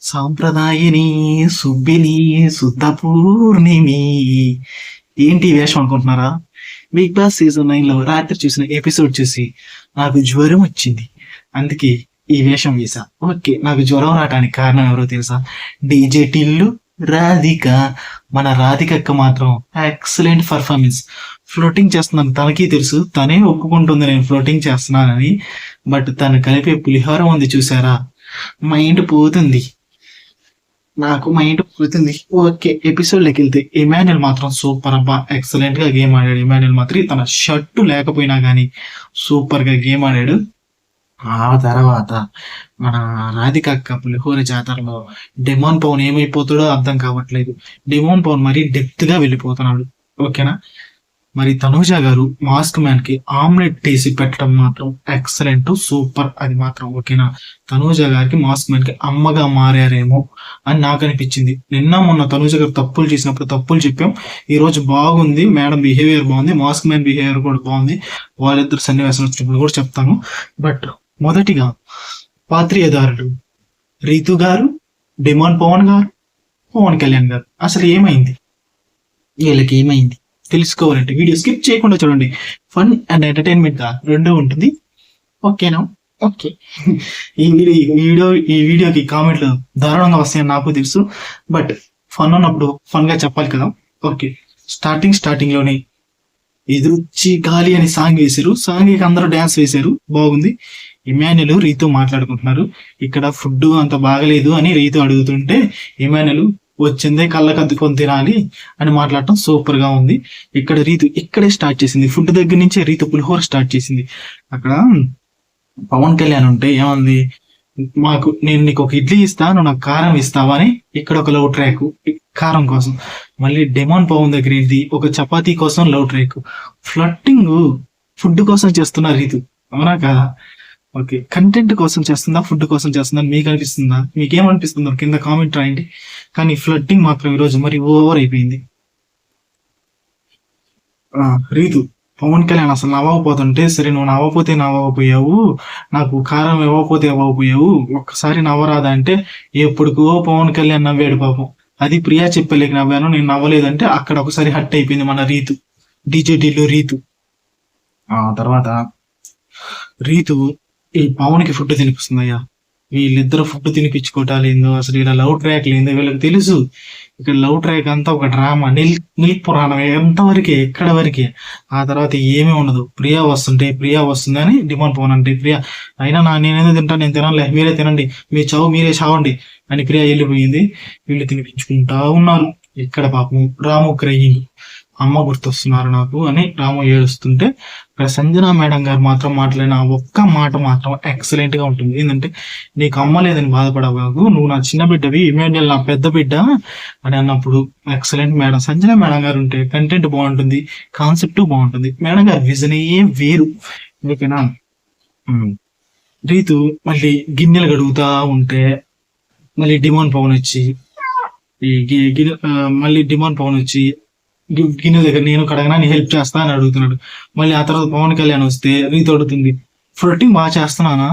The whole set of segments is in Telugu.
సాంప్రదాయని సుబ్బిని శుద్ధ పూర్ణిమి. ఏంటి ఈ వేషం అనుకుంటున్నారా? బిగ్ బాస్ సీజన్ 9 లో రాత్రి చూసిన ఎపిసోడ్ చూసి నాకు జ్వరం వచ్చింది, అందుకే ఈ వేషం వేసా. ఓకే, నాకు జ్వరం రావడానికి కారణం ఎవరో తెలుసా? డీజే టిల్లు రాధిక. మన రాధికక్క మాత్రం ఎక్సలెంట్ పర్ఫార్మెన్స్. ఫ్లోటింగ్ చేస్తున్నాను, తనకి తెలుసు, తనే ఒప్పుకుంటుంది నేను ఫ్లోటింగ్ చేస్తున్నానని. బట్ తను కలిపే పులిహోర ఉంది చూసారా, మైండ్ పోతుంది. నాకు మైండ్ పోతుంది. ఓకే, ఎపిసోడ్లోకి వెళ్తే ఇమాన్యుల్ మాత్రం సూపర్ అబ్బా, ఎక్సలెంట్ గా గేమ్ ఆడాడు. ఇమాన్యుల్ మాత్రం తన షర్టు లేకపోయినా కానీ సూపర్ గా గేమ్ ఆడాడు. ఆ తర్వాత మన రాధిక అక్క పులిహోర జాతరలో డెమోన్ పవన్ ఏమైపోతాడో అర్థం కావట్లేదు. డెమోన్ పవన్ మరీ డెప్త్ గా వెళ్ళిపోతున్నాడు. ఓకేనా? మరి తనూజ గారు మాస్క్ మ్యాన్ కి ఆమ్లెట్ తీసి పెట్టడం మాత్రం ఎక్సలెంట్, సూపర్. అది మాత్రం ఓకేనా? తనూజ గారికి మాస్క్ మ్యాన్ కి అమ్మగా మారారేమో అని నాకు అనిపించింది. నిన్న మొన్న తనూజ గారు తప్పులు చేసినప్పుడు తప్పులు చెప్పాం. ఈ రోజు బాగుంది, మేడం బిహేవియర్ బాగుంది, మాస్క్ మ్యాన్ బిహేవియర్ కూడా బాగుంది. వాళ్ళిద్దరు సన్నివేశం వచ్చినప్పుడు కూడా చెప్తాను. బట్ మొదటిగా పాత్రీయదారులు రీతు గారు, డిమాండ్ పవన్ గారు, పవన్ కళ్యాణ్ గారు, అసలు ఏమైంది వీళ్ళకి? ఏమైంది తెలుసుకోవాలంటే వీడియో స్కిప్ చేయకుండా చూడండి. ఫన్ అండ్ ఎంటర్టైన్మెంట్ గా రెండు ఉంటుంది. ఓకేనా? ఓకే. ఈ వీడియోకి కామెంట్లు దారుణంగా వస్తాయని నాకు తెలుసు, బట్ ఫన్ ఉన్నప్పుడు ఫన్ గా చెప్పాలి కదా. ఓకే, స్టార్టింగ్ లోనే ఎదురుచ్చి గాలి అని సాంగ్ వేశారు. సాంగ్ అందరూ డాన్స్ వేశారు, బాగుంది. ఇమాన్యుల్ రీతు మాట్లాడుకుంటున్నారు. ఇక్కడ ఫుడ్ అంత బాగలేదు అని రీతు అడుగుతుంటే ఇమాన్యుల్ వచ్చిందే కళ్ళకద్దుకొని తినాలి అని మాట్లాడటం సూపర్ గా ఉంది. ఇక్కడ రీతు ఇక్కడే స్టార్ట్ చేసింది, ఫుడ్ దగ్గర నుంచే రీతు పులిహోర స్టార్ట్ చేసింది. అక్కడ పవన్ కళ్యాణ్ ఉంటే ఏమంది, నేను నీకు ఒక ఇడ్లీ ఇస్తా, నువ్వు నాకు కారం ఇస్తావా అని ఇక్కడ ఒక లవ్ ట్రాక్ కారం కోసం. మళ్ళీ డెమాన్ పవన్ దగ్గర ఏంటి, ఒక చపాతీ కోసం లవ్ ట్రాక్. ఫ్లట్టింగ్ ఫుడ్ కోసం చేస్తున్నా రీతు, అవునా కదా? ఓకే, కంటెంట్ కోసం చేస్తుందా, ఫుడ్ కోసం చేస్తుందా మీకు అనిపిస్తుందా? మీకేమనిపిస్తుందో కింద కామెంట్ రాయండి. కానీ ఫ్లడ్డింగ్ మాత్రం ఈరోజు మరి ఓవర్ అయిపోయింది. రీతు పవన్ కళ్యాణ్ అసలు నవ్వకపోతుంటే, సరే నువ్వు నవ్వకపోతే నవ్వకపోయావు, నాకు కారం ఇవ్వకపోతే ఇవ్వకపోయావు, ఒక్కసారి నవ్వరాదా అంటే ఎప్పుడుకో పవన్ కళ్యాణ్ నవ్వాడు పాపం. అది ప్రియా చెప్పలేక నవ్వాను, నేను నవ్వలేదంటే అక్కడ ఒకసారి హట్ అయిపోయింది మన రీతు, డీజేటీలో రీతు. ఆ తర్వాత రీతు ఈ పవన్ కి ఫుడ్ తినిపిస్తుందయ్యా. వీళ్ళిద్దరు ఫుడ్ తినిపించుకోవటాలు ఏందో, అసలు ఇలా లవ్ ట్రాక్ ఏందో వీళ్ళకి తెలుసు. ఇక్కడ లవ్ ట్రాక్ అంతా ఒక డ్రామా, నిల్ పురాణం ఎంతవరకే, ఎక్కడ వరకే. ఆ తర్వాత ఏమీ ఉండదు. ప్రియా వస్తుంది అని డిమాండ్ పవన్ అంటే, ప్రియా అయినా నేనేదో తింటాను, నేను తినాలే, మీరే తినండి, మీ చావు మీరే చావండి అని ప్రియా వెళ్ళిపోయింది. వీళ్ళు తినిపించుకుంటా ఉన్నారు. ఇక్కడ పాపం రాము క్రయింగ్, అమ్మ గుర్తొస్తున్నారు నాకు అని రాము ఏడుస్తుంటే, ఇక్కడ సంజన మేడం గారు మాత్రం మాట్లాడిన ఒక్క మాట మాత్రం ఎక్సలెంట్ గా ఉంటుంది. ఏంటంటే, నీకు అమ్మ లేదని బాధపడబాకు, నువ్వు నా చిన్న బిడ్డవి, ఇమాన్యుల్ నా పెద్ద బిడ్డ అని అన్నప్పుడు ఎక్సలెంట్. మేడం సంజన మేడం గారు ఉంటే కంటెంట్ బాగుంటుంది, కాన్సెప్ట్ బాగుంటుంది. మేడం గారు విజన్ వేరు. ఓకేనా? రీతు మళ్ళీ గిన్నెలు గడుగుతా ఉంటే మళ్ళీ డిమాండ్ పవన్ వచ్చి గిన్నె దగ్గర నేను కడగనా, నీ హెల్ప్ చేస్తా అని అడుగుతున్నాడు. మళ్ళీ ఆ తర్వాత పవన్ కళ్యాణ్ వస్తే రీతు అడుగుతుంది, ఫ్లోటింగ్ బాగా చేస్తున్నానా,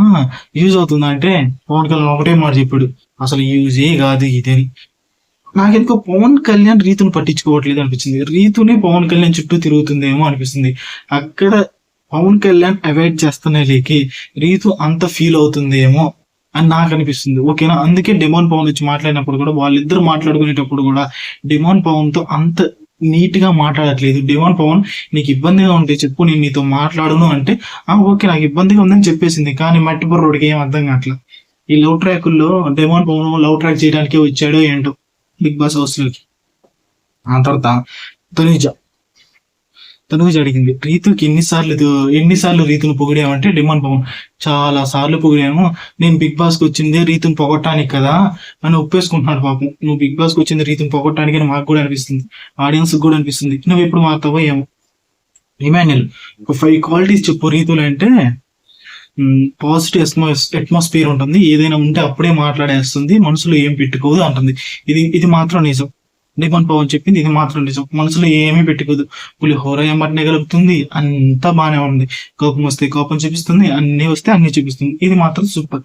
యూజ్ అవుతుందా అంటే పవన్ కళ్యాణ్ ఒకటే మాట చెప్పాడు, అసలు యూజే కాదు ఇదని. నాకెందుకో పవన్ కళ్యాణ్ రీతుని పట్టించుకోవట్లేదు అనిపించింది. రీతుని పవన్ కళ్యాణ్ చుట్టూ తిరుగుతుందేమో అనిపిస్తుంది. అక్కడ పవన్ కళ్యాణ్ అవాయిడ్ చేస్తున్న లేకి రీతు అంత ఫీల్ అవుతుందేమో అని నాకు అనిపిస్తుంది. ఓకేనా? అందుకే డిమాండ్ పవన్ వచ్చి మాట్లాడినప్పుడు కూడా, వాళ్ళిద్దరు మాట్లాడుకునేటప్పుడు కూడా డిమాండ్ పవన్ తో అంత నీట్ గా మాట్లాడట్లేదు. డిమాండ్ పవన్ నీకు ఇబ్బందిగా ఉంటే చెప్పు, నేను నీతో మాట్లాడును అంటే ఓకే నాకు ఇబ్బందిగా ఉందని చెప్పేసింది. కానీ మట్టి బుర్రోడికి ఏం అర్థం కావట్లా. ఈ లవ్ ట్రాకుల్లో డిమాండ్ పవన్ లవ్ ట్రాక్ చేయడానికి వచ్చాడో ఏంటో బిగ్ బాస్ హౌస్ లోకి. ఆ తర్వాత తనూజ అడిగింది, రీతుకి ఎన్నిసార్లు రీతును పొగిడామంటే డిమాండ్ పవన్ చాలా సార్లు పొగిడాము, నేను బిగ్ బాస్ కి వచ్చింది రీతును పొగట్టానికి కదా అని ఒప్పేసుకుంటున్నాడు. పాపం, నువ్వు బిగ్ బాస్ కి వచ్చింది రీతును పొగట్టానికి అని మాకు కూడా అనిపిస్తుంది, ఆడియన్స్ కూడా అనిపిస్తుంది. నువ్వు ఎప్పుడు మారుతావో ఏమో. ఇమాన్యుల్ ఒక 5 క్వాలిటీస్ చెప్పు రీతులు అంటే, పాజిటివ్ అట్మాస్ఫియర్ ఉంటుంది, ఏదైనా ఉంటే అప్పుడే మాట్లాడేస్తుంది, మనసులో ఏం పెట్టుకోదు అంటుంది. ఇది మాత్రం నిజం. డిమాండ్ పవన్ చెప్పింది ఇది మాత్రం నిజం, మనసులో ఏమీ పెట్టుకోదు. పులిహోర ఏమంటనే గలుపుతుంది, అంతా బాగానే ఉంది. కోపం వస్తే కోపం చూపిస్తుంది, అన్ని వస్తే అన్ని చూపిస్తుంది. ఇది మాత్రం సూపర్.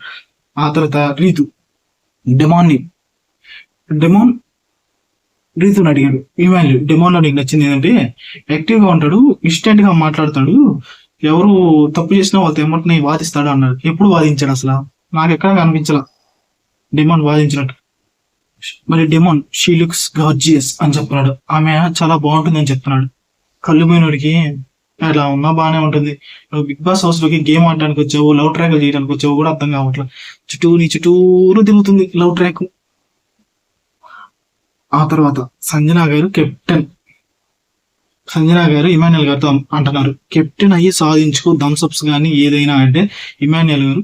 ఆ తర్వాత రీతు డిమాండ్ ని డెమోన్ రీతుని అడిగాడు, ఇమాన్యుల్ డెమోన్ లో నీకు నచ్చింది ఏంటంటే యాక్టివ్ గా ఉంటాడు, ఇన్స్టెంట్ గా మాట్లాడతాడు, ఎవరు తప్పు చేసినా వాళ్ళతో ఎమ్మటిని వాదిస్తాడు అన్నాడు. ఎప్పుడు వాదించాడు అసలు? నాకు ఎక్కడ కనిపించాల డెమోన్ వాదించినట్టు. మరి డెమోన్ షీ లుక్స్ గార్జియస్ అని చెప్తున్నాడు, ఆమె చాలా బాగుంటుంది అని చెప్తున్నాడు. కళ్ళు పోయినోడికి అలా ఉన్నా బాగానే ఉంటుంది, నువ్వు బిగ్ బాస్ హౌస్ లోకి గేమ్ ఆడడానికి వచ్చావు, లవ్ ట్రాక్ చేయడానికి వచ్చావు కూడా అర్థం కావట్లేదు. నీ చుట్టూరు తిరుగుతుంది లవ్ ట్రాక్. ఆ తర్వాత సంజన గారు కెప్టెన్, సంజన గారు ఇమాన్యుల్ గారితో అంటున్నారు, కెప్టెన్ అయ్యి సాధించుకో థమ్స్అప్స్ కానీ ఏదైనా అంటే. ఇమాన్యుల్ గారు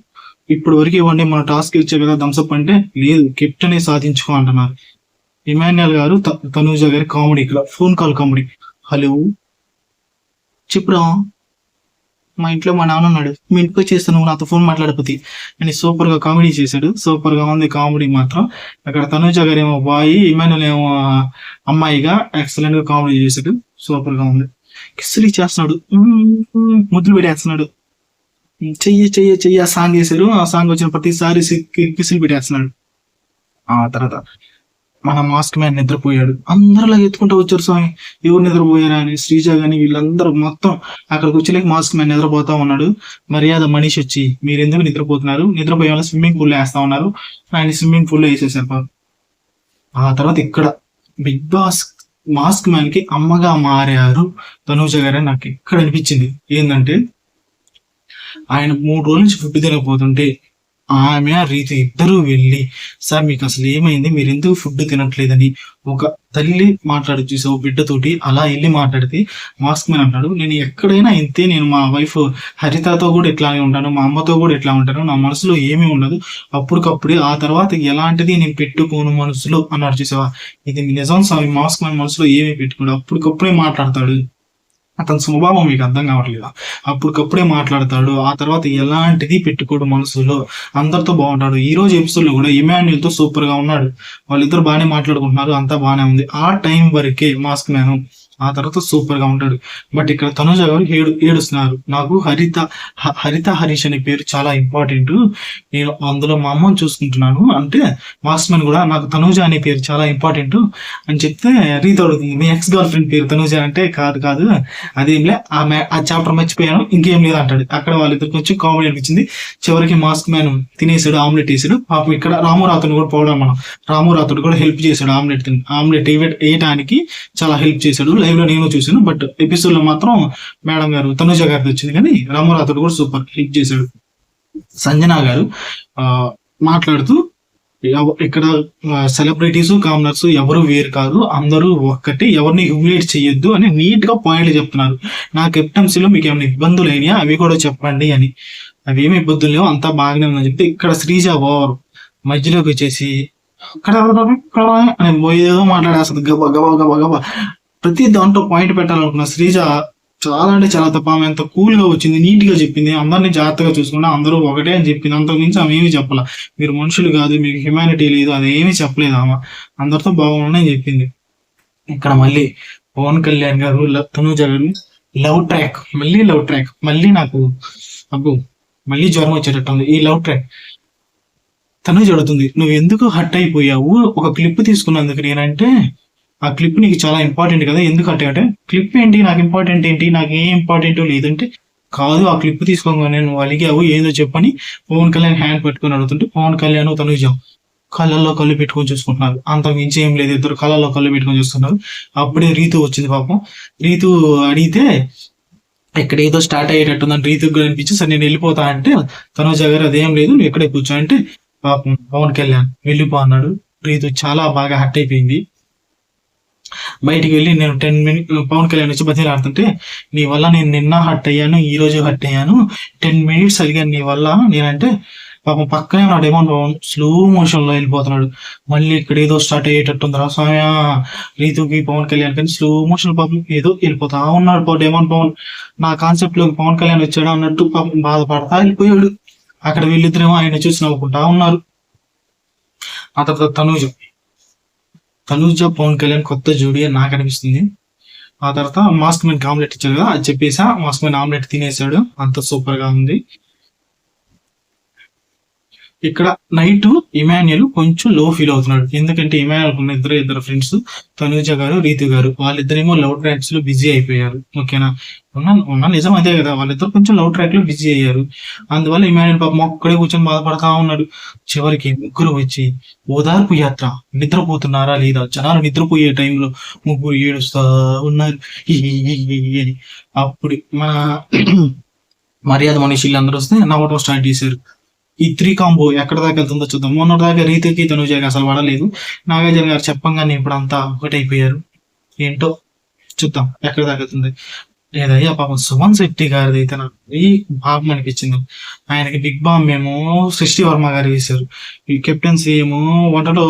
ఇప్పటి వరకు ఇవ్వండి, మన టాస్క్ ఇచ్చే కదా థమ్స్అప్ అంటే, లేదు కెప్టెన్ అయ్యి సాధించుకో అంటున్నారు. ఇమాన్యుల్ గారు తనూజ గారి కామెడీ, ఇక్కడ ఫోన్ కాల్ కామెడీ. హలో చెప్పురా, మా ఇంట్లో మా నాన్న ఉన్నాడు, మీ ఇంటికి వచ్చేస్తాను, నువ్వు నాతో ఫోన్ మాట్లాడకపోతే అని సూపర్ గా కామెడీ చేశాడు. సూపర్ గా ఉంది కామెడీ మాత్రం. అక్కడ తనూజ గారు ఏమో బాయ్, ఇమాన్యుల్ ఏమో అమ్మాయిగా ఎక్సలెంట్ గా కామెడీ చేశాడు. సూపర్ గా ఉంది. కిస్సులు ఇచ్చేస్తున్నాడు, ముద్దులు పెట్టేస్తున్నాడు, చెయ్యి చెయ్యి చెయ్యి ఆ సాంగ్ వేశారు. ఆ సాంగ్ వచ్చిన ప్రతిసారి కిస్సులు పెట్టేస్తున్నాడు. ఆ తర్వాత మన మాస్క్ మ్యాన్ నిద్రపోయాడు. అందరూ అలా ఎత్తుకుంటూ వచ్చారు స్వామి, ఎవరు నిద్రపోయారా అని. శ్రీజ గాని వీళ్ళందరూ మొత్తం అక్కడికి వచ్చేలేక మాస్క్ మ్యాన్ నిద్రపోతా ఉన్నాడు. మర్యాద మనిషి వచ్చి, మీరు ఎందుకు నిద్రపోతున్నారు, నిద్రపోయే వాళ్ళు స్విమ్మింగ్ పూల్ వేస్తా ఉన్నారు, ఆయన స్విమ్మింగ్ పూల్ లో వేసేసారు. ఆ తర్వాత ఇక్కడ బిగ్ బాస్ మాస్క్ మ్యాన్ కి అమ్మగా మారారు తనూజ గారు. నాకు ఇక్కడ అనిపించింది ఏంటంటే, ఆయన 3 రోజుల నుంచి ఫుడ్ తినకపోతుంటే ఆమె రీతి ఇద్దరు వెళ్ళి, సార్ మీకు అసలు ఏమైంది, మీరు ఎందుకు ఫుడ్ తినట్లేదని ఒక తల్లి మాట్లాడి చూసావు బిడ్డతోటి, అలా వెళ్ళి మాట్లాడితే మాస్క్ మ్యాన్ అంటాడు, నేను ఎక్కడైనా ఇంతే, నేను మా వైఫ్ హరితతో కూడా ఇట్లానే ఉంటాను, మా అమ్మతో కూడా ఇట్లా ఉంటాను, నా మనసులో ఏమీ ఉండదు, అప్పటికప్పుడే ఆ తర్వాత ఎలాంటిది నేను పెట్టుకోను మనసులో అన్నాడు. చూసావా, ఇది నిజం స్వామి, మాస్క్ మ్యాన్ మనసులో ఏమీ పెట్టుకోడు, అప్పటికప్పుడే మాట్లాడతాడు. అతని స్వభావం మీకు అర్థం కావట్లేదా? అప్పటికప్పుడే మాట్లాడతాడు, ఆ తర్వాత ఎలాంటిది పెట్టుకోడు మనసులో, అందరితో బాగుంటాడు. ఈ రోజు ఎపిసోడ్ లో కూడా ఇమాన్యుల్ తో సూపర్ గా ఉన్నాడు, వాళ్ళిద్దరు బాగానే మాట్లాడుకుంటున్నారు, అంతా బాగానే ఉంది ఆ టైం వరకే మాస్క్ మ్యాన్. ఆ తర్వాత సూపర్ గా ఉంటాడు. బట్ ఇక్కడ తనుజ గారు ఏడుస్తున్నారు. నాకు హరిత హరీష్ అనే పేరు చాలా ఇంపార్టెంట్, నేను అందులో మా అమ్మని చూసుకుంటున్నాను అంటే, మాస్క్ మ్యాన్ కూడా నాకు తనుజ అనే పేరు చాలా ఇంపార్టెంట్ అని చెప్తే, రీత అడుగుతుంది, మీ ఎక్స్ గర్ల్ ఫ్రెండ్ పేరు తనుజ అంటే, కాదు అదేంలే, ఆ చాప్టర్ మర్చిపోయాను, ఇంకేం లేదు అంటాడు. అక్కడ వాళ్ళిద్దరు కొంచెం కామెడీ అనిపించింది. చివరికి మాస్క్ మ్యాన్ తినేసాడు, ఆమ్లెట్ వేసాడు. పాపం ఇక్కడ రామురాతుడు కూడా పోవడం, మనం రామురాతుడు కూడా హెల్ప్ చేశాడు, ఆమ్లెట్ వేయడానికి చాలా హెల్ప్ చేశాడు. లైవ్ లో నేను చూసాను, బట్ ఎపిసోడ్ లో మాత్రం మేడం గారు తనుజ గారిది వచ్చింది, కానీ రామురాతుడు కూడా సూపర్ హెల్ప్ చేశాడు. సంజన గారు మాట్లాడుతూ, ఇక్కడ సెలబ్రిటీస్ కామనర్స్ ఎవరు వేరు కాదు, అందరూ ఒక్కటి, ఎవరిని హ్యూమిలేట్ చేయొద్దు అని నీట్ గా పాయింట్లు చెప్తున్నారు. నా కెప్టెన్సీలో మీకు ఏమైనా ఇబ్బందులు అయినాయా అవి కూడా చెప్పండి అని. అవి ఏమి ఇబ్బందులు లేవు, అంతా బాగానే ఉందని చెప్తే, ఇక్కడ శ్రీజ ఓవర్ మధ్యలోకి వచ్చేసి అని ఏదో మాట్లాడేస్తుంది, గబా గబా గబా గబా. ప్రతి దాంట్లో పాయింట్ పెట్టాలనుకున్న శ్రీజ చాలా అంటే చాలా తప్ప. ఆమె ఎంత కూల్ గా వచ్చింది, నీట్ గా చెప్పింది, అందరినీ జాగ్రత్తగా చూసుకున్నా, అందరూ ఒకటే అని చెప్పింది. అంతకు మించి ఆమె ఏమి చెప్పాల, మీరు మనుషులు కాదు, మీకు హ్యుమానిటీ లేదు, అదేమి చెప్పలేదు ఆమె, అందరితో బాగున్నాయని చెప్పింది. ఇక్కడ మళ్ళీ పవన్ కళ్యాణ్ గారు తనూజ గారు లవ్ ట్రాక్, మళ్ళీ నాకు అబ్బు మళ్ళీ జ్వరం వచ్చేటట్టు ఉంది ఈ లవ్ ట్రాక్. తనూజ అడుగుతుంది, నువ్వు ఎందుకు హట్ అయిపోయావు ఒక క్లిప్ తీసుకున్నందుకు. నేనంటే, ఆ క్లిప్ నీకు చాలా ఇంపార్టెంట్ కదా, ఎందుకు అంటే, క్లిప్ ఏంటి నాకు ఇంపార్టెంట్ ఏంటి, నాకు ఏం ఇంపార్టెంట్ లేదంటే, కాదు ఆ క్లిప్ తీసుకోగానే నువ్వు అలిగావు ఏదో చెప్పని పవన్ కళ్యాణ్ హ్యాండ్ పెట్టుకుని అడుగుతుంటే, పవన్ కళ్యాణ్ తనుజ కళ్ళల్లో కళ్ళు పెట్టుకొని చూసుకుంటున్నారు. అంత మించి ఏం లేదు, ఇద్దరు కళ్ళల్లో కళ్ళు పెట్టుకొని చూస్తున్నారు. అప్పుడే రీతు వచ్చింది. పాపం రీతు అడిగితే, ఇక్కడ ఏదో స్టార్ట్ అయ్యేటట్టుందని రీతుకు అనిపించి, సరే నేను వెళ్ళిపోతా అంటే, తనుజ గారు అదేం లేదు నువ్వు ఎక్కడే కూర్చో అంటే, పాపం పవన్ కళ్యాణ్ వెళ్ళిపో అన్నాడు. రీతు చాలా బాగా హట్ అయిపోయింది. బయటికి వెళ్ళి నేను 10 minutes పవన్ కళ్యాణ్ వచ్చి బతిలాడుతుంటే, నీ వల్ల నేను నిన్న హట్ అయ్యాను, ఈ రోజు హట్ అయ్యాను, 10 minutes అడిగాను నీ వల్ల నేనంటే, పాపం పక్కనే నా డెమోన్ పవన్ స్లో మోషన్ లో వెళ్ళిపోతున్నాడు. మళ్ళీ ఇక్కడ ఏదో స్టార్ట్ అయ్యేటట్టుంది రా స్వామి, రీతుకి పవన్ కళ్యాణ్ కానీ స్లో మోషన్ పాపం ఏదో వెళ్ళిపోతా ఉన్నాడు డెమోన్ పవన్. నా కాన్సెప్ట్ లోకి పవన్ కళ్యాణ్ వచ్చాడు అన్నట్టు పాపం బాధపడతా వెళ్ళిపోయాడు. అక్కడ వీళ్ళిద్దరేమో ఆయన చూసి నవ్వుకుంటా ఉన్నారు. ఆ తర్వాత తనూజ పవన్ కళ్యాణ్ కొత్త జోడీ అని నాకు అనిపిస్తుంది. ఆ తర్వాత మాస్క్ మ్యాన్ ఆమ్లెట్ ఇచ్చాడు కదా, అది చెప్పేసా మాస్క్ మ్యాన్ ఆమ్లెట్ తినేసాడు, అంత సూపర్ గా ఉంది. ఇక్కడ నైట్ ఇమాన్యుల్ కొంచెం లో ఫీల్ అవుతున్నాడు. ఎందుకంటే ఇమాన్యుల్ ఉన్న ఇద్దరు ఫ్రెండ్స్, తనూజ గారు, రీతు గారు, వాళ్ళిద్దరేమో లవ్ ట్రాక్స్ లో బిజీ అయిపోయారు. ఓకేనా, ఉన్న నిజం అదే కదా, వాళ్ళిద్దరు కొంచెం లవ్ ట్రాక్ లో బిజీ అయ్యారు. అందువల్ల ఇమాన్యుల్ పాపం ఒక్కడే కూర్చొని బాధపడతా ఉన్నాడు. చివరికి ముగ్గురు వచ్చి ఓదార్పు యాత్ర, నిద్రపోతున్నారా లేదా, జనాలు నిద్రపోయే టైంలో ముగ్గురు ఏడుస్తా ఉన్నారు. అని అప్పుడు మన మర్యాద మనిషి అందరూ వస్తే నవ్వటం స్టార్ట్ చేశారు. ఈ 3 కాంబో ఎక్కడ దాకా వెళ్తుందో చూద్దాం. మొన్నటి దాకా రీతుకి తనుజకి అసలు పడలేదు. నాగార్జున గారు చెప్పంగానే ఇప్పుడు అంతా ఒకటైపోయారు. ఏంటో చూద్దాం ఎక్కడ దాకా వెళ్తుంది. లేదయ్యా పాపం సుమన్ శెట్టి గారిది అయితే నాకు బాగా అనిపించింది. ఆయనకి బిగ్ బామ్ ఏమో సృష్టి వర్మ గారు వేశారు, ఈ కెప్టెన్సీ ఏమో వంటలో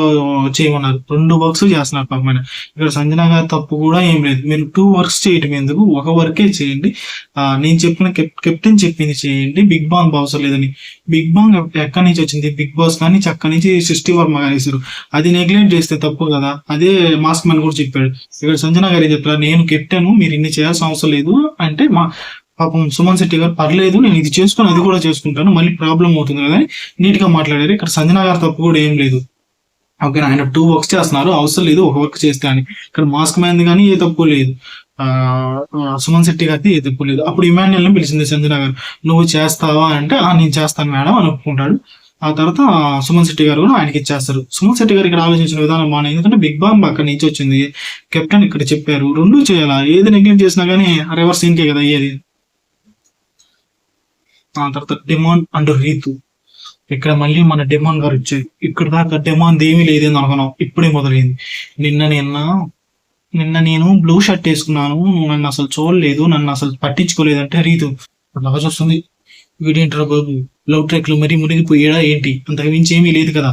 చేయమన్నారు. 2 వర్క్స్ చేస్తున్నారు పాపం ఆయన. ఇక్కడ సంజన గారి తప్పు కూడా ఏం లేదు. మీరు 2 వర్క్స్ చేయటం ఎందుకు, ఒక వర్కే చేయండి. నేను చెప్పిన కెప్టెన్ చెప్పింది చేయండి. బిగ్ బాంగ్ అవసరం లేదని. బిగ్ బాంగ్ ఎక్కడి నుంచి వచ్చింది, బిగ్ బాస్ కానీ అక్కడి నుంచి సృష్టి వర్మ గారు వేశారు. అది నెగ్లెక్ట్ చేస్తే తప్పు కదా. అదే మాస్క్ మ్యాన్ కూడా చెప్పాడు. ఇక్కడ సంజన గారు ఏం చెప్పారు, నేను కెప్టెన్, మీరు ఇన్ని చేయాల్సిన అవసరం లేదు అంటే, మా పాపం సుమన్ శెట్టి గారు పర్లేదు నేను ఇది చేసుకుని అది కూడా చేసుకుంటాను, మళ్ళీ ప్రాబ్లం అవుతుంది కదా నీట్ గా మాట్లాడారు. ఇక్కడ సంజన గారి తప్పు కూడా ఏం లేదు. ఓకేనా, ఆయన 2 వర్క్స్ చేస్తున్నారు, అవసరం లేదు ఒక వర్క్ చేస్తే అని. ఇక్కడ మాస్క్ మ్యాన్ కానీ ఏ తప్పు లేదు, సుమన్ శెట్టి గారికి ఏ తప్పు లేదు. అప్పుడు ఇమాన్యుల్ ని పిలిచింది సంజన గారు, నువ్వు చేస్తావా అంటే నేను చేస్తాను మేడం అని ఒప్పుకుంటాడు. ఆ తర్వాత సుమన్ శెట్టి గారు కూడా ఆయనకి ఇచ్చేస్తారు. సుమన్ శెట్టి గారు ఇక్కడ ఆలోచించిన విధానం బాగా, ఎందుకంటే బిగ్ బాంగ్ అక్కడి నుంచి వచ్చింది, కెప్టెన్ ఇక్కడ చెప్పారు, 2 చేయాలా. ఏది నెగ్లెక్ట్ చేసినా కానీ రివర్స్ ఇంకే కదా అయ్యేది. ఆ తర్వాత డెమాన్ అండ్ రీతు, ఇక్కడ మళ్ళీ మన డెమాన్ గారు వచ్చాయి. ఇక్కడ దాకా డెమాన్ ఏమీ లేదేంది అనుకున్నాం, ఇప్పుడే మొదలైంది. నిన్న నేను బ్లూ షర్ట్ వేసుకున్నాను, నన్ను అసలు చూడలేదు, నన్ను అసలు పట్టించుకోలేదంటే రీతు బాగా చూస్తుంది. వీడేంట్రా బాబు లవ్ ట్రాక్ లో మరీ మునిగిపోయాడా ఏంటి, అంతకు మించి ఏమీ లేదు కదా,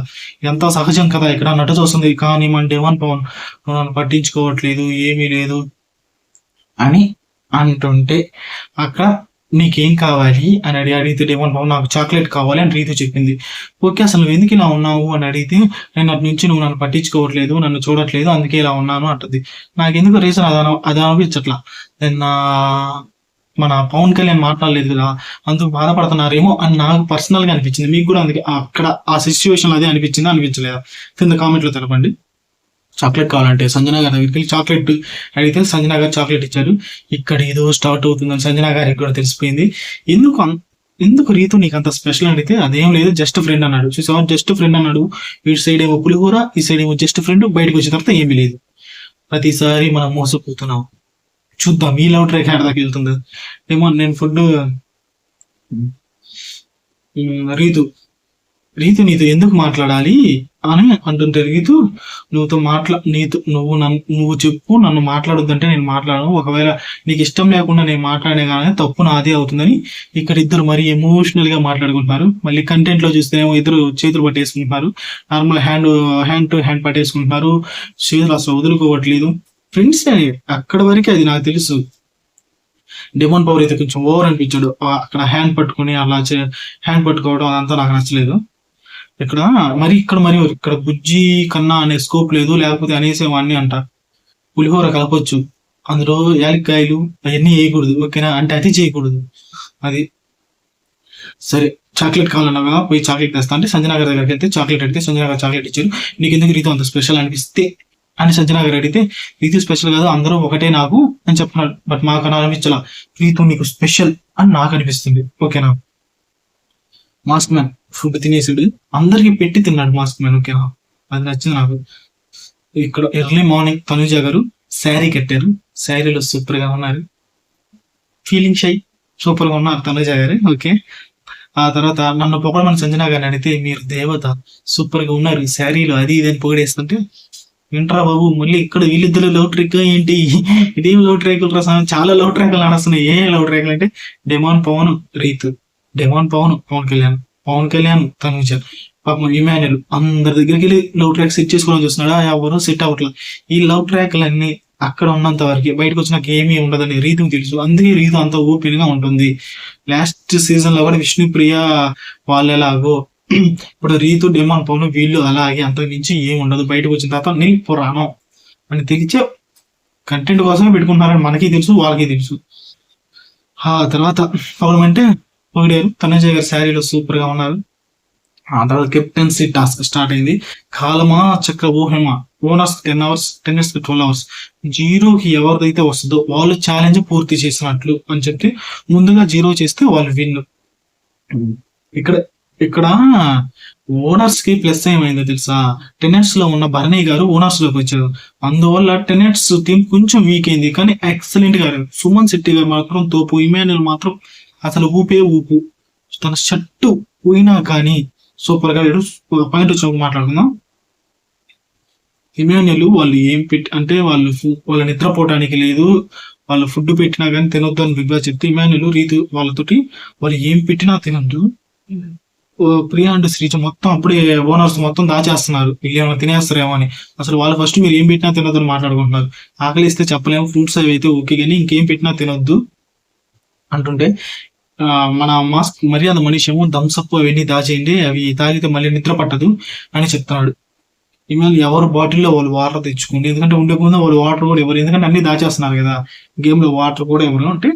ఎంత సహజం కదా ఇక్కడ నట చూస్తుంది. కానీ మన డెమాన్ పవన్ నన్ను పట్టించుకోవట్లేదు, ఏమీ లేదు అని అంటుంటే అక్కడ నీకేం కావాలి అని అడిగితే డెమాన్ పవన్ నాకు చాక్లెట్ కావాలి అని రీతు చెప్పింది. ఓకే, అసలు నువ్వు ఎందుకు ఇలా ఉన్నావు అని అడిగితే, నేను అటు నుంచి నువ్వు నన్ను పట్టించుకోవట్లేదు, నన్ను చూడట్లేదు, అందుకే ఇలా ఉన్నాను అంటుంది. నాకెందుకు రీజన్ అది అనిపించట్లా. నిన్న మన పవన్ కళ్యాణ్ మాట్లాడలేదు కదా, అందుకు బాధపడుతున్నారేమో అని నాకు పర్సనల్ గా అనిపించింది. మీకు కూడా అందుకే అక్కడ ఆ సిచ్యువేషన్ అదే అనిపించిందా అనిపించలేదా, కింద కామెంట్ లో తెలపండి. చాక్లెట్ కావాలంటే సంజన గారి దగ్గరికి వెళ్ళి చాక్లెట్ అడిగితే సంజన గారు చాక్లెట్ ఇచ్చారు. ఇక్కడ ఏదో స్టార్ట్ అవుతుందని సంజన గారికి కూడా తెలిసిపోయింది. ఎందుకు రీతు నీకు అంత స్పెషల్ అడిగితే, అదేం లేదు జస్ట్ ఫ్రెండ్ అన్నాడు. చూసావా, జస్ట్ ఫ్రెండ్ అన్నాడు. ఇటు సైడ్ ఏమో పులిహోర, ఈ సైడ్ ఏమో జస్ట్ ఫ్రెండ్, బయటకు వచ్చిన తర్వాత ఏమీ లేదు. ప్రతిసారి మనం మోసపోతున్నాం. చూద్దాం ఈ లవ్ ట్రాక్ ఎక్కడ దాకా వెళ్తుంది. ఏమో నేను ఫుడ్ రీతు నీతో ఎందుకు మాట్లాడాలి అని అంటుంటే, రీతు నువ్వు చెప్పు, నన్ను మాట్లాడొద్దంటే నేను మాట్లాడను, ఒకవేళ నీకు ఇష్టం లేకుండా నేను మాట్లాడే కానీ తప్పు నాదే అవుతుందని ఇక్కడ ఇద్దరు మరీ ఎమోషనల్ గా మాట్లాడుకుంటున్నారు. మళ్ళీ కంటెంట్ లో చూస్తేనేమో ఇద్దరు చేతులు పట్టేసుకుంటున్నారు, నార్మల్ హ్యాండ్ టు హ్యాండ్ పట్టేసుకుంటున్నారు, చేతులు అసలు వదులుకోవట్లేదు. ఫ్రెండ్స్ అక్కడ వరకే అది నాకు తెలుసు. డెమాన్ పవర్ అయితే కొంచెం ఓవర్ అనిపించాడు, అక్కడ హ్యాండ్ పట్టుకోవడం అదంతా నాకు నచ్చలేదు. ఇక్కడ బుజ్జి కన్నా అనే స్కోప్ లేదు, లేకపోతే అనేసేవాడిని అంట. పులిహోర కలపొచ్చు, అందులో యాలక్కాయలు అవన్నీ వేయకూడదు, ఓకేనా, అంటే అది చేయకూడదు. అది సరే, చాక్లెట్ కావాలన్నా కదా, పోయి చాక్లెట్ తెస్తా అంటే సంజన గారి దగ్గరికి వెళ్తే చాక్లెట్ అడిగితే సంజన గారు చాక్లెట్ ఇచ్చారు. నీకు ఎందుకు రీతు అంత స్పెషల్ అనిపిస్తే అని సంజన గారు అడిగితే, రీతు స్పెషల్ కాదు అందరూ ఒకటే నాకు అని చెప్తున్నాడు. బట్ మాకు అలా అనిపించాల, రీతు నీకు స్పెషల్ అని నాకు అనిపిస్తుంది. ఓకేనా, మాస్క్ మ్యాన్ ఫుడ్ తినేసాడు, అందరికి పెట్టి తిన్నాడు మాస్క్ మ్యాన్. ఓకేనా, అది నచ్చింది నాకు. ఇక్కడ ఎర్లీ మార్నింగ్ తనుజ గారు శారీ కట్టారు, శారీలో సూపర్ గా ఉన్నారు, ఫీలింగ్ షై సూపర్ గా ఉన్నారు తనుజ గారు. ఓకే, ఆ తర్వాత నన్ను పొగడమని సంజన గారిని అడిగితే, మీరు దేవత సూపర్ గా ఉన్నారు ఈ శారీలో, అది ఇది అని పొగిడేస్తుంటే, ఏంట్రా బాబు మళ్ళీ ఇక్కడ వీళ్ళిద్దరు లవ్ ట్రాక్ ఏంటి, ఇదేం లవ్ ట్రాకులు రా, చాలా లవ్ ట్రాకులు నడుస్తున్నాయి. ఏ లవ్ ట్రాకులు అంటే డెమాన్ పవన్ రీతు, డెమాన్ పవన్ పవన్ కళ్యాణ్ తనుజ, పాపం ఇమాన్యుల్ అందరి దగ్గరికి వెళ్ళి లవ్ ట్రాక్ సెట్ చేసుకోవాలని చూస్తున్నాడు, ఎవరు సెట్ అవ్వట్లేదు. ఈ లవ్ ట్రాక్లన్నీ అక్కడ ఉన్నంత వరకు బయటకు వచ్చినాక ఏమీ ఉండదని రీతుకు తెలుసు, అందుకే రీతు అంత ఓపెన్ గా ఉంటుంది. లాస్ట్ సీజన్ లో కూడా విష్ణుప్రియ వాళ్ళు ఎలాగో, ఇప్పుడు రీతు డెమాన్ పవన్ వీళ్ళు అలాగే, అంతకు మించి ఏమి ఉండదు. బయటకు వచ్చిన తర్వాత నీ పురాణం అని తెలిసే కంటెంట్ కోసమే పెట్టుకుంటున్నారని మనకి తెలుసు, వాళ్ళకి తెలుసు. ఆ తర్వాత పవన్ అంటే పొగిడారు, తనుజ గారి శారీలో సూపర్ గా ఉన్నారు. ఆ తర్వాత కెప్టెన్సీ టాస్క్ స్టార్ట్ అయింది. కాలమా చక్ర ఊహమా, ఓనర్స్ 10 hours, 10 hours 12 hours, జీరోకి ఎవరిదైతే వస్తుందో వాళ్ళు ఛాలెంజ్ పూర్తి చేసినట్లు అని చెప్పి ముందుగా జీరో చేస్తే వాళ్ళు విన్. ఇక్కడ ఇక్కడ ఓనర్స్ కి ప్లస్ ఏమైందో తెలుసా, టెనెట్స్ లో ఉన్న భరణి గారు ఓనర్స్ లోకి వచ్చారు. అందువల్ల టెనెట్స్ టీం కొంచెం వీక్ అయింది, కానీ ఎక్సలెంట్ గా ఆడారు. సుమన్ శెట్టి గారు మాత్రం తోపు, ఇమాన్యుల్ మాత్రం అసలు ఊపే ఊపు. తన షర్టు పోయినా కానీ సూపర్ గా ఆడాడు. పాయింట్ వచ్చినప్పుడు మాట్లాడుకుందాం. ఇమాన్యుల్ వాళ్ళు ఏం పెట్టి అంటే వాళ్ళ నిద్రపోవడానికి లేదు, వాళ్ళు ఫుడ్ పెట్టినా కానీ తినొద్దు అని బిగ్ బాస్ చెప్తే ఇమాన్యుల్ రీతి వాళ్ళతోటి వాళ్ళు ఏం పెట్టినా తినొద్దు. ప్రియా అండ్ శ్రీజ మొత్తం అప్పుడే ఓనర్స్ మొత్తం దాచేస్తున్నారు, ఏమైనా తినేస్తారేమో అని. అసలు వాళ్ళు ఫస్ట్ మీరు ఏం పెట్టినా తినొద్దని మాట్లాడుకుంటున్నారు. ఆకలి ఇస్తే చెప్పలేము, ఫ్రూట్స్ అవి అయితే ఓకే, కానీ ఇంకేం పెట్టినా తినొద్దు అంటుంటే మన మాస్క్ మర్యాద మనిషి ఏమో థమ్స్అప్ అవన్నీ దాచేయండి, అవి తాగితే మళ్ళీ నిద్ర పట్టదు అని చెప్తున్నాడు. ఈమెయిల్ ఎవరు బాటిల్లో వాళ్ళు వాటర్ తెచ్చుకోండి, ఎందుకంటే ఉండే ముందు వాళ్ళు వాటర్ కూడా ఎవరు, ఎందుకంటే అన్ని దాచేస్తున్నారు కదా గేమ్ లో, వాటర్ కూడా ఎవరు అంటే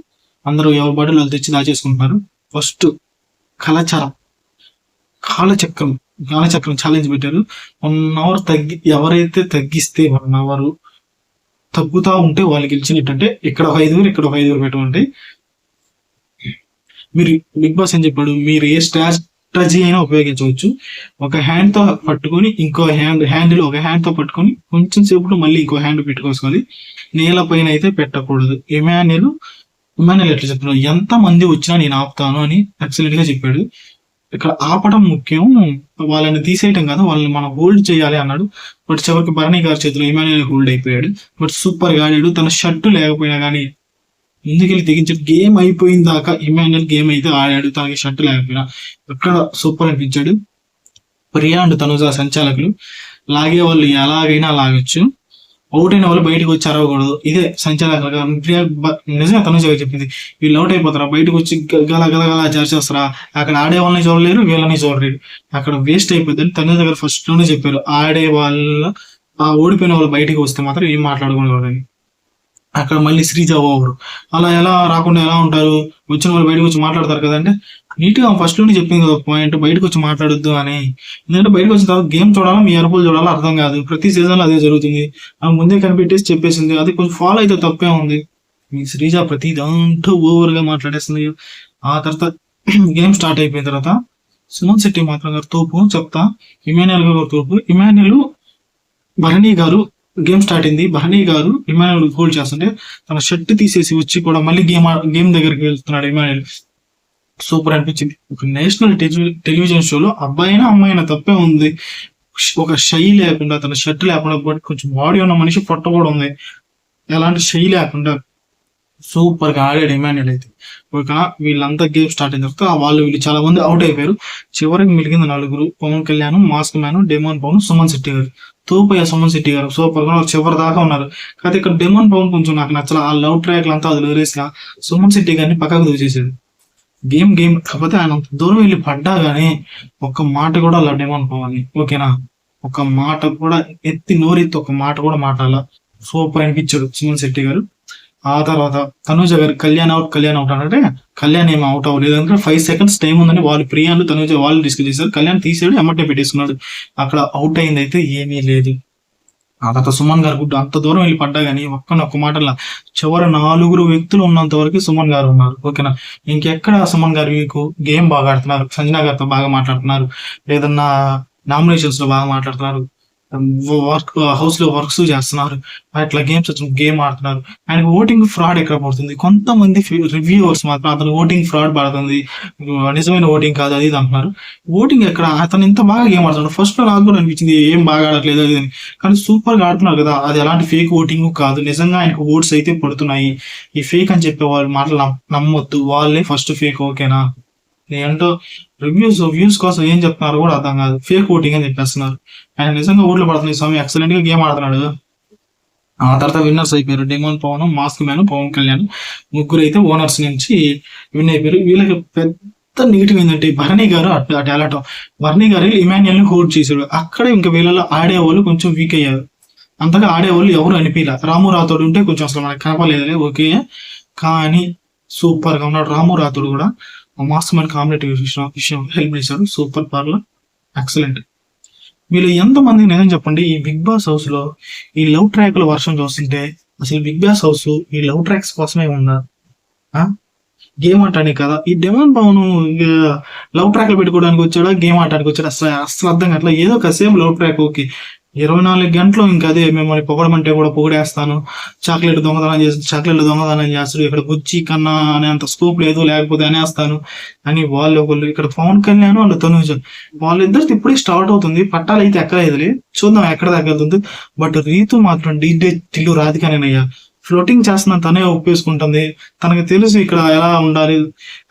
అందరూ ఎవరి బాటిల్ వాళ్ళు తెచ్చి దాచేసుకుంటున్నారు. ఫస్ట్ కళాచారం కాలచక్రం ఛాలెంజ్ పెట్టారు. 1 hour ఎవరైతే తగ్గిస్తే 1 hour తగ్గుతా ఉంటే వాళ్ళు గెలిచినట్టంటే. ఇక్కడ ఒక 5 ఇక్కడ ఒక 5 పెట్టమంటే మీరు బిగ్ బాస్ ఏం చెప్పాడు, మీరు ఏ స్ట్రాటజీ అయినా ఉపయోగించవచ్చు. ఒక హ్యాండ్ తో పట్టుకొని ఇంకో హ్యాండిల్ ఒక హ్యాండ్ తో పట్టుకొని కొంచెం సేపు మళ్ళీ ఇంకో హ్యాండ్ పెట్టుకోవాలి, నేల పైన అయితే పెట్టకూడదు. ఇమాన్యుల్ ఎట్లా చెప్తున్నాడు, ఎంత మంది వచ్చినా నేను ఆపుతాను అని ఎక్సలెంట్ గా చెప్పాడు. ఇక్కడ ఆపడం ముఖ్యం, వాళ్ళని తీసేయటం కాదు, వాళ్ళని మనం హోల్డ్ చేయాలి అన్నాడు. బట్ చివరికి భరణి గారి చేతిలో ఇమాన్యుల్ హోల్డ్ అయిపోయాడు. బట్ సూపర్ గా ఆడాడు. తన షర్టు లేకపోయినా కానీ ముందుకెళ్ళి తెగించాడు. గేమ్ అయిపోయిన దాకా ఇమాన్యుల్ గేమ్ అయితే ఆడాడు, తనకి షర్టు లేకపోయినా. ఇక్కడ సూపర్ అనిపించాడు. ప్రియా అండ్ తనుజ సంచాలకులు లాగే వాళ్ళు ఎలాగైనా లాగొచ్చు, అవుట్ అయిన వాళ్ళు బయటకు వచ్చి అరవకూడదు. ఇదే సంచాలకులుగా ప్రియా నిజంగా తనుజ చెప్పింది, వీళ్ళు అవుట్ అయిపోతారా, బయటకు వచ్చి గల గల గల చేసేస్తారా, అక్కడ ఆడే వాళ్ళని చూడలేరు వీళ్ళని చూడలేరు, అక్కడ వేస్ట్ అయిపోద్దని తనుజ గారు ఫస్ట్ లోనే చెప్పారు. ఆడే వాళ్ళ ఓడిపోయిన వాళ్ళు బయటకు వస్తే మాత్రం ఏం మాట్లాడుకోకూడదని. అక్కడ మళ్ళీ శ్రీజ ఓవరు, అలా ఎలా రాకుండా ఎలా ఉంటారు, వచ్చిన వాళ్ళు బయటకు వచ్చి మాట్లాడతారు కదంటే నీట్ గా ఫస్ట్ లోనే చెప్పింది కదా పాయింట్, బయటకు వచ్చి మాట్లాడొద్దు అని. ఎందుకంటే బయటకు వచ్చిన తర్వాత గేమ్ చూడాలా మీ అరుపులు చూడాలా అర్థం కాదు, ప్రతి సీజన్ లో అదే జరుగుతుంది. ఆమె ముందే కనిపెట్టేసి చెప్పేసింది, అది కొంచెం ఫాలో అయితే తప్పే ఉంది. మీ శ్రీజ ప్రతి దాంట్లో ఓవర్ గా మాట్లాడేస్తుంది. ఆ తర్వాత గేమ్ స్టార్ట్ అయిపోయిన తర్వాత సుమన్ శెట్టి మాత్రం గారు తోపు చెప్తా, ఇమాన్యుల్ గారు తోపు. Emmanuel Bharani garu game start అయింది, భరణి గారు ఇమాన్యుల్ హోల్డ్ చేస్తుంటే తన షర్ట్ తీసేసి వచ్చి కూడా మళ్ళీ గేమ్ దగ్గరికి వెళ్తున్నాడు ఇమాన్యుల్. సూపర్ అనిపించింది. ఒక నేషనల్ టెలివిజన్ షోలో అబ్బాయినా అమ్మాయినా తప్పే ఉంది, ఒక షై లేకుండా తన షర్ట్ లేకుండా కొంచెం బాడీ ఉన్న మనిషి పొట్ట కూడా ఉంది, ఎలాంటి షై లేకుండా సూపర్ గా ఆడాడు ఇమాన్యుల్ అయితే. ఒక వీళ్ళంతా గేమ్ స్టార్ట్ అయిన తర్వాత వీళ్ళు చాలా మంది అవుట్ అయిపోయారు. చివరికి మిగిలిన 4 Pawan Kalyan, mask man, demon Pawan, Suman Shetty గారు. తోపయ్య సుమన్ శెట్టి గారు సూపర్ గా చివరి దాకా ఉన్నారు. కాకపోతే ఇక్కడ డెమోన్ పవన్ కొంచెం నాకు నచ్చల, ఆ లవ్ ట్రాక్ అంతా అది వదిలేసిన సుమన్ శెట్టి గారిని పక్కకు దూచేసాడు. గేమ్ కాకపోతే ఆయన దూరం వెళ్ళి పడ్డా గానీ ఒక్క మాట కూడా అలా డెమోన్ పవన్ ఓకేనా, ఒక మాట కూడా నోరెత్తి ఒక మాట కూడా మాట్లాడాల. సూపర్ అనిపించాడు సుమన్ శెట్టి గారు. ఆ తర్వాత తనుజ గారు కళ్యాణ్ అవుట్ అంటే కళ్యాణ్ ఏమో అవుట్ అవ్వలేదు, ఎందుకంటే 5 seconds టైం ఉందని వాళ్ళు ప్రియాలు తనుజ వాళ్ళు డిస్కస్ చేశారు. కళ్యాణ్ తీసాడు, ఎమ్మటే పెట్టేసుకున్నాడు. అక్కడ అవుట్ అయింది అయితే ఏమీ లేదు. ఆ తర్వాత సుమన్ గారు గుడ్డు అంత దూరం వెళ్ళి పడ్డా గానీ ఒక్క మాటలా చివరి 4 వ్యక్తులు ఉన్నంత వరకు సుమన్ గారు ఉన్నారు ఓకేనా. ఇంకెక్కడ సుమన్ గారు మీకు గేమ్ బాగా ఆడుతున్నారు, సంజన గారితో బాగా మాట్లాడుతున్నారు, ఏదన్నా నామినేషన్స్ లో బాగా మాట్లాడుతున్నారు, హౌస్ లో వర్క్స్ చేస్తున్నారు, అట్లా గేమ్ ఆడుతున్నారు. ఆయనకు ఓటింగ్ ఫ్రాడ్ ఎక్కడ పడుతుంది, కొంతమంది రివ్యూవర్స్ మాత్రం అతను ఓటింగ్ ఫ్రాడ్ పడుతుంది, నిజమైన ఓటింగ్ కాదు అది అంటున్నారు. ఓటింగ్ ఎక్కడ, అతను ఇంత బాగా గేమ్ ఆడుతున్నాడు. ఫస్ట్ లో నాకు కూడా అనిపించింది ఏం బాగా ఆడట్లేదు అది అని, కానీ సూపర్ గా ఆడుతున్నారు కదా, అది ఎలాంటి ఫేక్ ఓటింగ్ కాదు, నిజంగా ఆయనకు ఓట్స్ అయితే పడుతున్నాయి. ఈ ఫేక్ అని చెప్పే వాళ్ళు మాటలు నమ్మొద్దు, వాళ్ళే ఫస్ట్ ఫేక్ ఓకేనా. ఏంటో వ్యూస్ కోసం ఏం చెప్తున్నారు కూడా అర్థం కాదు, ఫేక్ ఓటింగ్ అని చెప్పేస్తున్నారు. ఆయన నిజంగా ఓట్లు పడుతున్నాయి స్వామి, ఎక్సలెంట్ గా గేమ్ ఆడుతున్నాడు. ఆ తర్వాత విన్నర్స్ అయిపోయారు demon Pawan, mask man, Pawan Kalyan, ముగ్గురు అయితే ఓనర్స్ నుంచి విన్ అయిపోయారు. వీళ్ళకి పెద్ద నెగిటివ్ ఏంటంటే భరణి గారు అటు వెళ్ళటం, భరణి గారు ఇమాన్యుల్ ని హోల్డ్ చేశాడు. అక్కడ ఇంకా వీళ్ళలో ఆడేవాళ్ళు కొంచెం వీక్ అయ్యారు, అంతగా ఆడేవాళ్ళు ఎవరు అనిపించలే. రాము రాథోడ్ ఉంటే కొంచెం అసలు మనకు కనపడలేదులే ఓకే, కానీ సూపర్ గా ఉన్నాడు రాము రాథోడ్ కూడా. మాస్క్ మ్యాన్ కాంబినేటివ్ విషయం హెల్ప్ చేశాడు, సూపర్ పార్లర్. ఎక్సలెంట్. వీళ్ళు ఎంతమంది నిజం చెప్పండి, ఈ బిగ్ బాస్ హౌస్ లో ఈ లవ్ ట్రాక్ల వర్షం చూస్తుంటే అసలు బిగ్ బాస్ హౌస్ ఈ లవ్ ట్రాక్స్ కోసమే ఉందా? గేమ్ ఆడటానికి కదా ఈ డెమాన్ పవన్ లవ్ ట్రాక్లు పెట్టుకోవడానికి వచ్చాడా, గేమ్ ఆడటానికి వచ్చాడా, అసలు అసలు అర్థం కావట్లా. ఏదో కాసేపు లవ్ ట్రాక్ ఓకే, 24 గంటలు ఇంకా అదే మిమ్మల్ని పొగడమంటే కూడా పొగిడేస్తాను, చాక్లెట్లు దొంగతనం చేస్తాడు, ఇక్కడ బుజ్జి కన్నా అనేంత స్కోప్ లేదు, లేకపోతే అనేస్తాను అని వాళ్ళు ఒకళ్ళు. ఇక్కడ పవన్ కళ్యాణ్ వాళ్ళు తనుజ వాళ్ళిద్దరు ఇప్పుడే స్టార్ట్ అవుతుంది, పట్టాలు అయితే ఎక్కలేదులే, చూద్దాం ఎక్కడ తగ్గుతుంది. బట్ రీతు మాత్రం డీజే తిల్లు రాధికానేనయ్యా, ఫ్లోటింగ్ చేస్తున్నా తనే ఒప్పేసుకుంటుంది, తనకు తెలుసు ఇక్కడ ఎలా ఉండాలి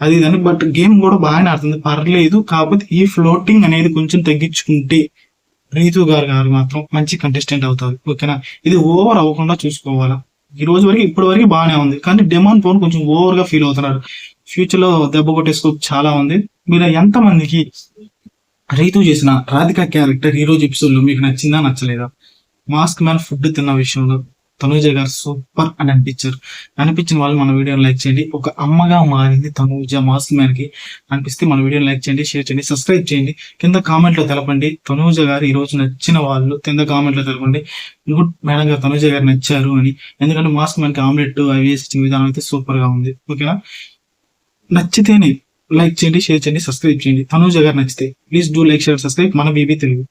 అది ఇదని. బట్ గేమ్ కూడా బాగానే ఆడుతుంది, పర్లేదు. కాకపోతే ఈ ఫ్లోటింగ్ అనేది కొంచెం తగ్గించుకుంటే రీతు గారు మాత్రం మంచి కంటెస్టెంట్ అవుతారు, ఓకేనా. ఇది ఓవర్ అవ్వకుండా చూసుకోవాలా. ఈ రోజు వరకు ఇప్పటి వరకు బాగానే ఉంది, కానీ డెమాన్ పవన్ కొంచెం ఓవర్ గా ఫీల్ అవుతున్నాడు. ఫ్యూచర్ లో దెబ్బ కొట్టే స్కోప్ చాలా ఉంది. మీరు ఎంతమందికి రీతు చేసిన రాధిక క్యారెక్టర్ ఈ రోజు ఎపిసోడ్ లో మీకు నచ్చిందా, నచ్చలేదా? మాస్క్ మ్యాన్ ఫుడ్ తిన్న విషయంలో తనూజ గారు సూపర్ అని అనిపించిన వాళ్ళు మన వీడియోని లైక్ చేయండి. ఒక అమ్మగా మారింది తనూజ మాస్క్ మ్యాన్ కి అనిపిస్తే మన వీడియోని లైక్ చేయండి, షేర్ చేయండి, సబ్స్క్రైబ్ చేయండి. కింద కామెంట్ లో తెలపండి తనూజ గారు ఈ రోజు నచ్చిన వాళ్ళు కింద కామెంట్ లో తెలపండి. గుడ్ మేడం గారు తనూజ గారు నచ్చారు అని. ఎందుకంటే మాస్క్ మ్యాన్ కి ఆమ్లెట్ అవి వేసి విధానం అయితే సూపర్ గా ఉంది, ఓకేనా. నచ్చితేనే లైక్ చేయండి, షేర్ చేయండి, సబ్స్క్రైబ్ చేయండి. తనూజ గారు నచ్చితే please do like, share, subscribe మన బీబీ తెలుగు.